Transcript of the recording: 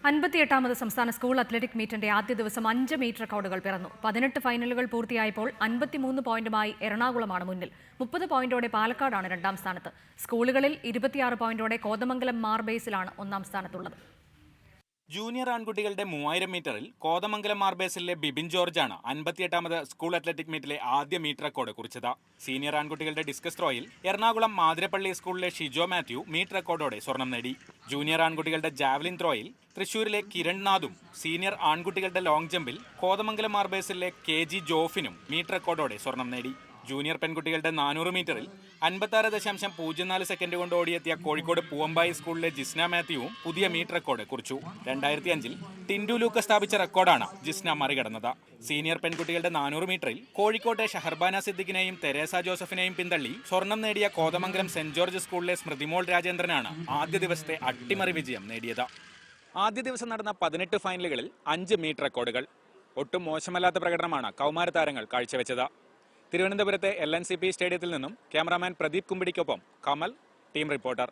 58ാമത് സംസ്ഥാന school athletic മീറ്റിന്റെ ആദ്യ ദിവസം 5 മീറ്റ് റെക്കോർഡുകൾ പിറന്നു. 18 ഫൈനലുകൾ പൂർത്തിയായപ്പോൾ 53 പോയിന്റുമായി എറണാകുളമാണ് മുന്നിൽ. 30 പോയിന്റോടെ പാലക്കാടാണ് രണ്ടാം സ്ഥാനത്ത്. സ്കൂളുകളിൽ 26 പോയിന്റോടെ കോതമംഗലം മാർബേസിലാണ് ഒന്നാം സ്ഥാനത്തുള്ളത്. ജൂനിയർ ആൺകുട്ടികളുടെ 3000 മീറ്ററിൽ കോതമംഗലം മാർബേസിലെ ബിബിൻ ജോർജാണ് 58ാമത് സ്കൂൾ അത്ലറ്റിക് മീറ്റിലെ ആദ്യ മീറ്റ് റെക്കോർഡ് കുറിച്ചത്. സീനിയർ ആൺകുട്ടികളുടെ ഡിസ്കസ് ത്രോയിൽ എറണാകുളം മാതിരപ്പള്ളി സ്കൂളിലെ ഷിജോ മാത്യു മീറ്റ് റെക്കോർഡോടെ സ്വർണം നേടി. ജൂനിയർ ആൺകുട്ടികളുടെ ജാവലിൻ ത്രോയിൽ തൃശൂരിലെ കിരൺ നാഥും സീനിയർ ആൺകുട്ടികളുടെ ലോങ് ജമ്പിൽ കോതമംഗലം മാർബേസിലെ KG ജോഫിനും മീറ്റ് റെക്കോർഡോടെ സ്വർണം നേടി. ജൂനിയർ പെൺകുട്ടികളുടെ 400 മീറ്ററിൽ 56.04 സെക്കൻഡ് കൊണ്ട് ഓടിയെത്തിയ കോഴിക്കോട് പൂവമ്പായി സ്കൂളിലെ ജിസ്ന മാത്യുവും പുതിയ മീറ്റ് റെക്കോർഡ് കുറിച്ചു. 2005-ൽ ടിൻഡു ലൂക്ക സ്ഥാപിച്ച റെക്കോർഡാണ് ജിസ്ന മറികടന്നത്. സീനിയർ പെൺകുട്ടികളുടെ 400 മീറ്ററിൽ കോഴിക്കോട്ടെ ഷഹർബാന സിദ്ദിഖിനെയും തെരേസ ജോസഫിനെയും പിന്തള്ളി സ്വർണം നേടിയ കോതമംഗലം സെന്റ് ജോർജ് സ്കൂളിലെ സ്മൃതിമോൾ രാജേന്ദ്രനാണ് ആദ്യ ദിവസത്തെ അട്ടിമറി വിജയം നേടിയത്. ആദ്യ ദിവസം നടന്ന 18 ഫൈനലുകളിൽ 5 മീറ്റ് റെക്കോർഡുകൾ. ഒട്ടും മോശമല്ലാത്ത പ്രകടനമാണ് കൗമാര താരങ്ങൾ കാഴ്ചവെച്ചത്. തിരുവനന്തപുരത്തെ LNCP സ്റ്റേഡിയത്തിൽ നിന്നും ക്യാമറാമാൻ പ്രദീപ് കുമ്പിടിക്കൊപ്പം കമൽ, ടീം റിപ്പോർട്ടർ.